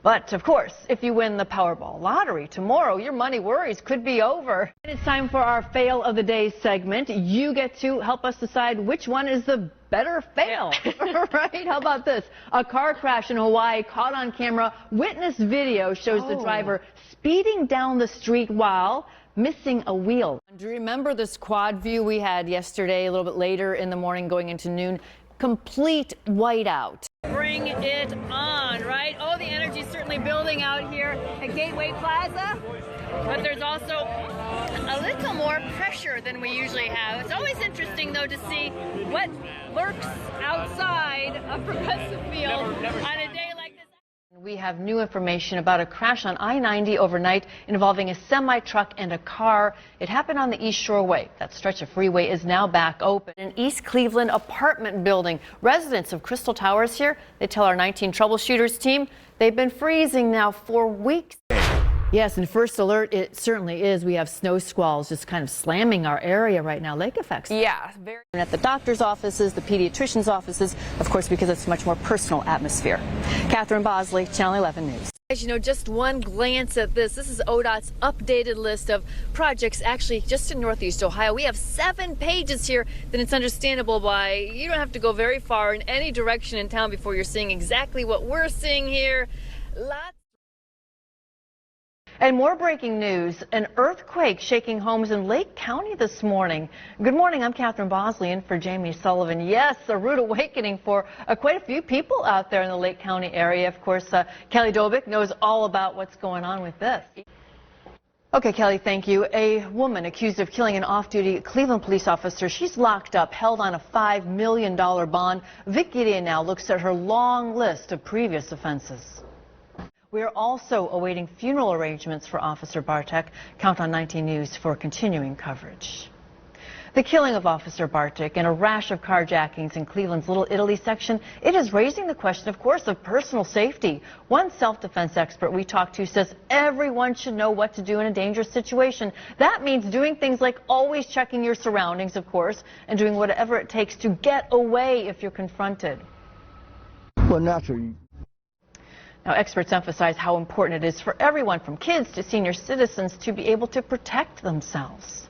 But, of course, if you win the Powerball lottery tomorrow, your money worries could be over. And it's time for our Fail of the Day segment. You get to help us decide which one is the better fail. Right? How about this? A car crash in Hawaii caught on camera. Witness video shows the driver speeding down the street while missing a wheel. Do you remember this quad view we had yesterday, a little bit later in the morning going into noon? Complete whiteout. Bring it on, right? Oh, the energy's certainly building out here at Gateway Plaza, but there's also a little more pressure than we usually have. It's always interesting, though, to see what lurks outside of Progressive Field on a day like this. We have new information about a crash on I-90 overnight involving a semi-truck and a car. It happened on the East Shore Way. That stretch of freeway is now back open. An East Cleveland apartment building. Residents of Crystal Towers here, they tell our 19 troubleshooters team they've been freezing now for weeks. Yes, and first alert, it certainly is. We have snow squalls just kind of slamming our area right now. Lake effects. Yeah, very. At the doctor's offices, the pediatrician's offices, of course, because it's a much more personal atmosphere. Catherine Bosley, Channel 11 News. As you know, just one glance at this. This is ODOT's updated list of projects actually just in Northeast Ohio. We have 7 pages here that it's understandable by. You don't have to go very far in any direction in town before you're seeing exactly what we're seeing here. Lots. And more breaking news, an earthquake shaking homes in Lake County this morning. Good morning, I'm Catherine Bosley in for Jamie Sullivan. Yes, a rude awakening for quite a few people out there in the Lake County area. Of course, Kelly Dobick knows all about what's going on with this. Okay, Kelly, thank you. A woman accused of killing an off-duty Cleveland police officer. She's locked up, held on a $5 million bond. Vic Gideon now looks at her long list of previous offenses. We are also awaiting funeral arrangements for Officer Bartek. Count on 19 News for continuing coverage. The killing of Officer Bartek and a rash of carjackings in Cleveland's Little Italy section, it is raising the question, of course, of personal safety. One self-defense expert we talked to says everyone should know what to do in a dangerous situation. That means doing things like always checking your surroundings, of course, and doing whatever it takes to get away if you're confronted. Well, naturally. Now, experts emphasize how important it is for everyone from kids to senior citizens to be able to protect themselves.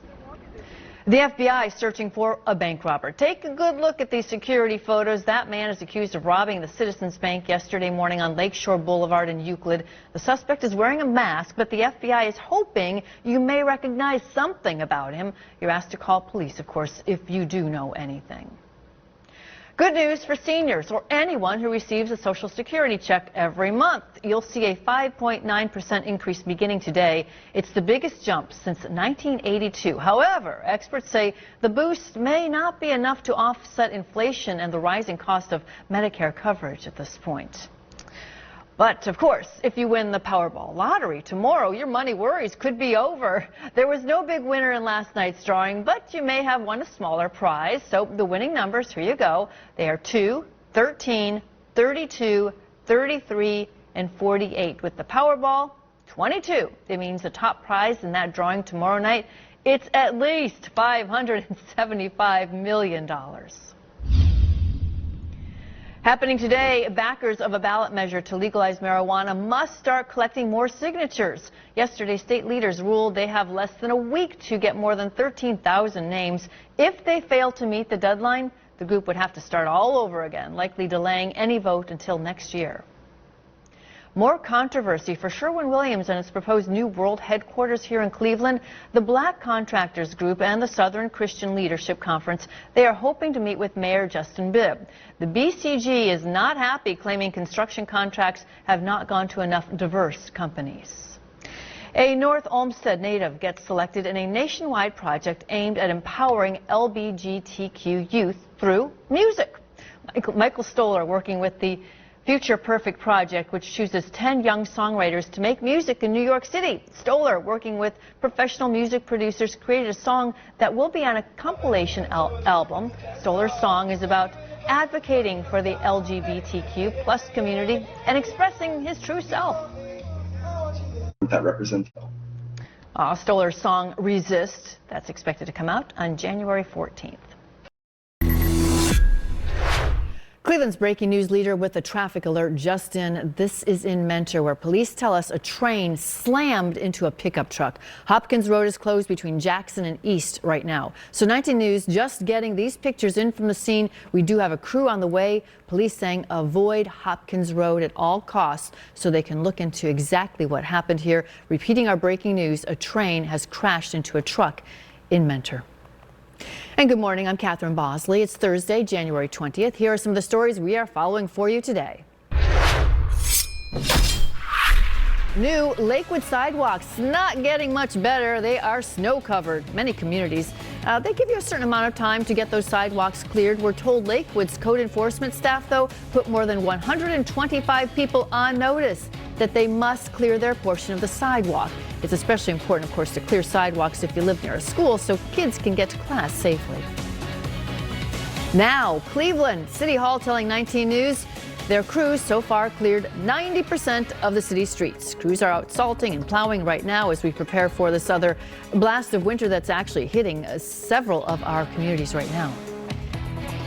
The FBI is searching for a bank robber. Take a good look at these security photos. That man is accused of robbing the Citizens Bank yesterday morning on Lakeshore Boulevard in Euclid. The suspect is wearing a mask, but the FBI is hoping you may recognize something about him. You're asked to call police, of course, if you do know anything. Good news for seniors or anyone who receives a Social Security check every month. You'll see a 5.9% increase beginning today. It's the biggest jump since 1982. However, experts say the boost may not be enough to offset inflation and the rising cost of Medicare coverage at this point. But, of course, if you win the Powerball lottery tomorrow, your money worries could be over. There was no big winner in last night's drawing, but you may have won a smaller prize. So the winning numbers, here you go. They are 2, 13, 32, 33, and 48. With the Powerball, 22. It means the top prize in that drawing tomorrow night, it's at least $575 million. Happening today, backers of a ballot measure to legalize marijuana must start collecting more signatures. Yesterday, state leaders ruled they have less than a week to get more than 13,000 names. If they fail to meet the deadline, the group would have to start all over again, likely delaying any vote until next year. More controversy for Sherwin-Williams and its proposed new world headquarters here in Cleveland. The Black Contractors Group and the Southern Christian Leadership Conference, they are hoping to meet with Mayor Justin Bibb. The BCG is not happy, claiming construction contracts have not gone to enough diverse companies. A North Olmsted native gets selected in a nationwide project aimed at empowering LGBTQ youth through music. Michael Stoller, working with the Future Perfect Project, which chooses 10 young songwriters to make music in New York City. Stoller, working with professional music producers, created a song that will be on a compilation album. Stoller's song is about advocating for the LGBTQ plus community and expressing his true self. That represents Stoller's song Resist, that's expected to come out on January 14th. Cleveland's breaking news leader with a traffic alert just in. This is in Mentor, where police tell us a train slammed into a pickup truck. Hopkins Road is closed between Jackson and East right now. So 19 News just getting these pictures in from the scene. We do have a crew on the way. Police saying avoid Hopkins Road at all costs so they can look into exactly what happened here. Repeating our breaking news, a train has crashed into a truck in Mentor. And good morning, I'm Catherine Bosley. It's Thursday, January 20th. Here are some of the stories we are following for you today. New Lakewood sidewalks not getting much better. They are snow covered. Many communities, they give you a certain amount of time to get those sidewalks cleared. We're told Lakewood's code enforcement staff, though, put more than 125 people on notice that they must clear their portion of the sidewalk. It's especially important, of course, to clear sidewalks if you live near a school so kids can get to class safely. Now, Cleveland City Hall telling 19 News their crews so far cleared 90% of the city streets. Crews are out salting and plowing right now as we prepare for this other blast of winter that's actually hitting several of our communities right now.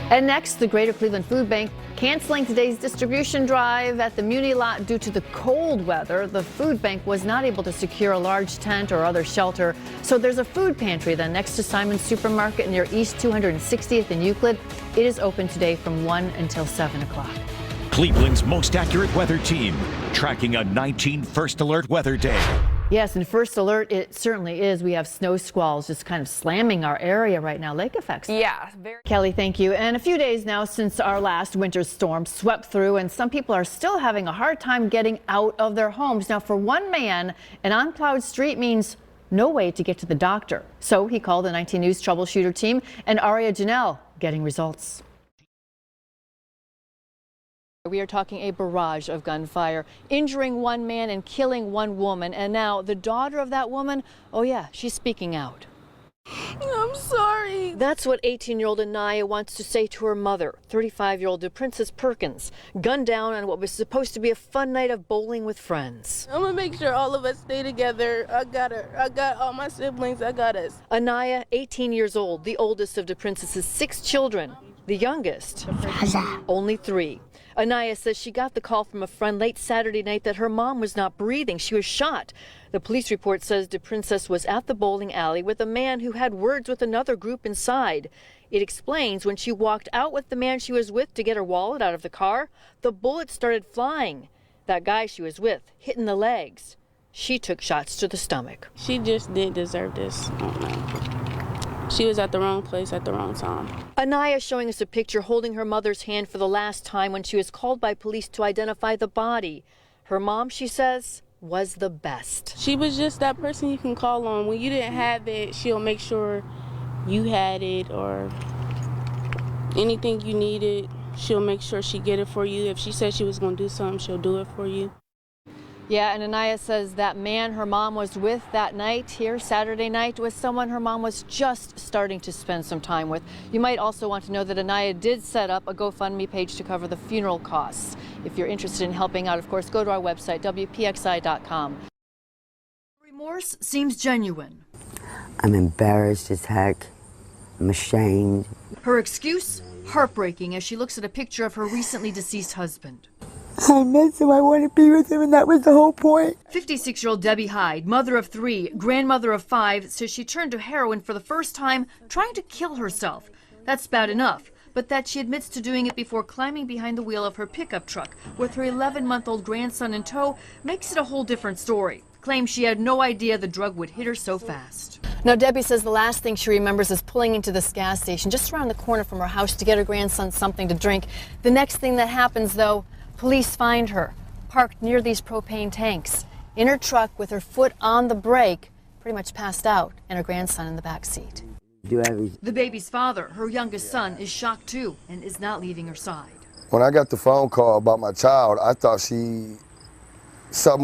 And next, the Greater Cleveland Food Bank canceling today's distribution drive at the Muni lot due to the cold weather. The food bank was not able to secure a large tent or other shelter, so there's a food pantry then next to Simon's Supermarket near East 260th in Euclid. It is open today from 1 until 7 o'clock. Cleveland's most accurate weather team, tracking a 19 First Alert weather day. Yes, and First Alert, it certainly is. We have snow squalls just kind of slamming our area right now. Lake effects. Yeah. Kelly, thank you. And a few days now since our last winter storm swept through, and some people are still having a hard time getting out of their homes. Now, for one man, an unplowed street means no way to get to the doctor. So he called the 19 News troubleshooter team, and Aria Janelle getting results. We are talking a barrage of gunfire, injuring one man and killing one woman. And now the daughter of that woman, oh yeah, she's speaking out. I'm sorry. That's what 18-year-old Anaya wants to say to her mother, 35-year-old Princess Perkins, gunned down on what was supposed to be a fun night of bowling with friends. I'm gonna make sure all of us stay together. I got her. I got all my siblings. I got us. Anaya, 18 years old, the oldest of the princess's 6 children. The youngest, only 3. Anaya says she got the call from a friend late Saturday night that her mom was not breathing. She was shot. The police report says the princess was at the bowling alley with a man who had words with another group inside. It explains when she walked out with the man she was with to get her wallet out of the car, the bullets started flying. That guy she was with hit in the legs. She took shots to the stomach. She just didn't deserve this. She was at the wrong place at the wrong time. Anaya showing us a picture holding her mother's hand for the last time when she was called by police to identify the body. Her mom, she says, was the best. She was just that person you can call on. When you didn't have it, she'll make sure you had it, or anything you needed, she'll make sure she get it for you. If she said she was going to do something, she'll do it for you. Yeah, and Anaya says that man her mom was with that night here Saturday night was someone her mom was just starting to spend some time with. You might also want to know that Anaya did set up a GoFundMe page to cover the funeral costs. If you're interested in helping out, of course, go to our website, WPXI.com. Remorse seems genuine. I'm embarrassed as heck. I'm ashamed. Her excuse? Heartbreaking as she looks at a picture of her recently deceased husband. I miss him. I want to be with him, and that was the whole point. 56-year-old Debbie Hyde, mother of 3, grandmother of 5, says she turned to heroin for the first time, trying to kill herself. That's bad enough, but that she admits to doing it before climbing behind the wheel of her pickup truck with her 11-month-old grandson in tow makes it a whole different story. Claims she had no idea the drug would hit her so fast. Now, Debbie says the last thing she remembers is pulling into this gas station just around the corner from her house to get her grandson something to drink. The next thing that happens, though, police find her parked near these propane tanks in her truck with her foot on the brake, pretty much passed out, and her grandson in the back seat. The baby's father, her youngest son, is shocked too and is not leaving her side. When I got the phone call about my child, I thought something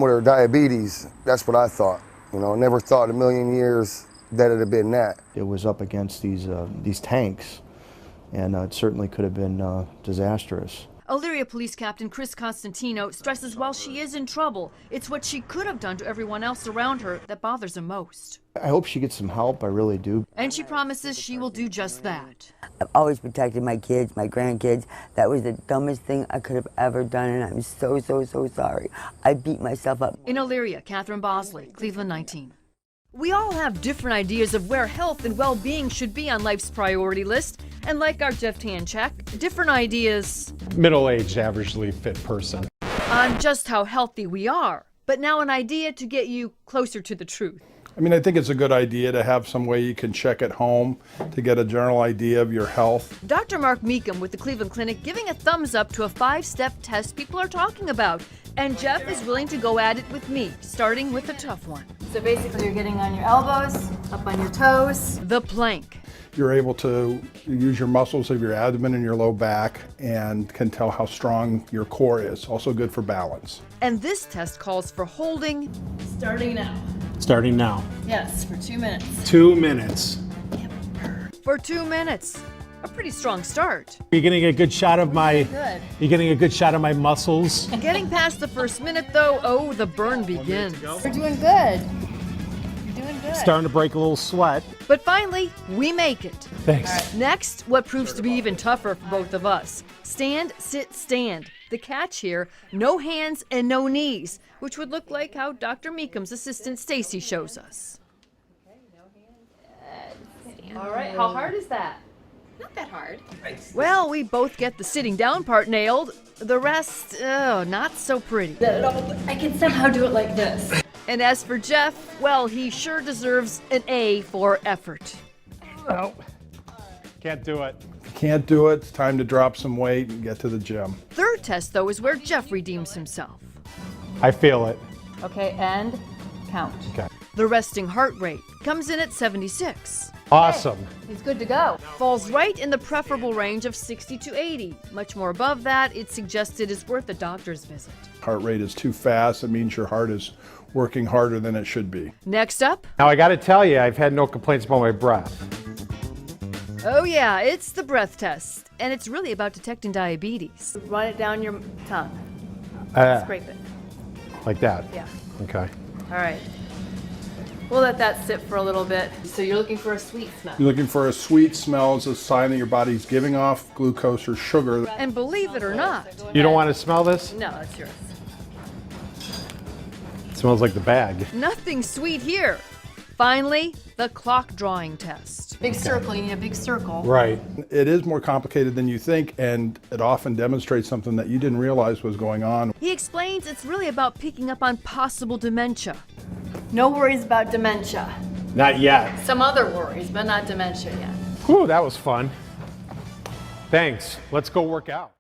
with her diabetes. That's what I thought. You know, never thought in a million years that it had been that. It was up against these tanks, and it certainly could have been disastrous. Elyria Police Captain Chris Constantino stresses while she is in trouble, it's what she could have done to everyone else around her that bothers him most. I hope she gets some help, I really do. And she promises she will do just that. I've always protected my kids, my grandkids. That was the dumbest thing I could have ever done, and I'm so sorry. I beat myself up. In Elyria, Catherine Bosley, Cleveland 19. We all have different ideas of where health and well-being should be on life's priority list. And like our Jeff Tanchak, different ideas middle-aged, averagely fit person on just how healthy we are. But now an idea to get you closer to the truth. I mean, I think it's a good idea to have some way you can check at home to get a general idea of your health. Dr. Mark Meekum with the Cleveland Clinic giving a thumbs up to a 5-step test people are talking about. And Jeff is willing to go at it with me, starting with the tough one. So basically you're getting on your elbows, up on your toes. The plank. You're able to use your muscles of your abdomen and your low back and can tell how strong your core is. Also good for balance. And this test calls for holding. Starting now. starting now. Yes, for 2 minutes. 2 minutes. For 2 minutes. A pretty strong start. You're getting a good shot of my Good. You're getting a good shot of my muscles. Getting past the first minute though, oh, the burn begins. You're doing good. You're doing good. Starting to break a little sweat. But finally, we make it. Thanks. Next, what proves to be even tougher for both of us. Stand, sit, stand. The catch here, no hands and no knees, which would look like how Dr. Meekum's assistant Stacy shows us. All right, how hard is that? Not that hard. Well, we both get the sitting down part nailed. The rest, oh, not so pretty. I can somehow do it like this. And as for Jeff, well, he sure deserves an A for effort. Oh, can't do it. Can't do it, it's time to drop some weight and get to the gym. Third test, though, is where Jeff redeems himself. I feel it. Okay, and count. Okay. The resting heart rate comes in at 76. Awesome. He's good to go. Falls right in the preferable range of 60 to 80. Much more above that, it's suggested is worth a doctor's visit. Heart rate is too fast, it means your heart is working harder than it should be. Next up, Now I got to tell you, I've had no complaints about my breath. oh yeah, it's the breath test. And it's really about detecting diabetes. Run it down your tongue. Scrape it. Like that. Yeah. Okay. All right. We'll let that sit for a little bit. So you're looking for a sweet smell. You're looking for a sweet smell as a sign that your body's giving off glucose or sugar. And believe it or not, You don't want to smell this? No, it's yours. It smells like the bag. nothing sweet here. Finally, the clock drawing test. Big circle. You need a big circle. Right. It is more complicated than you think, and it often demonstrates something that you didn't realize was going on. He explains it's really about picking up on possible dementia. No worries about dementia. Not yet. Some other worries, but not dementia yet. Whew, that was fun. Thanks. Let's go work out.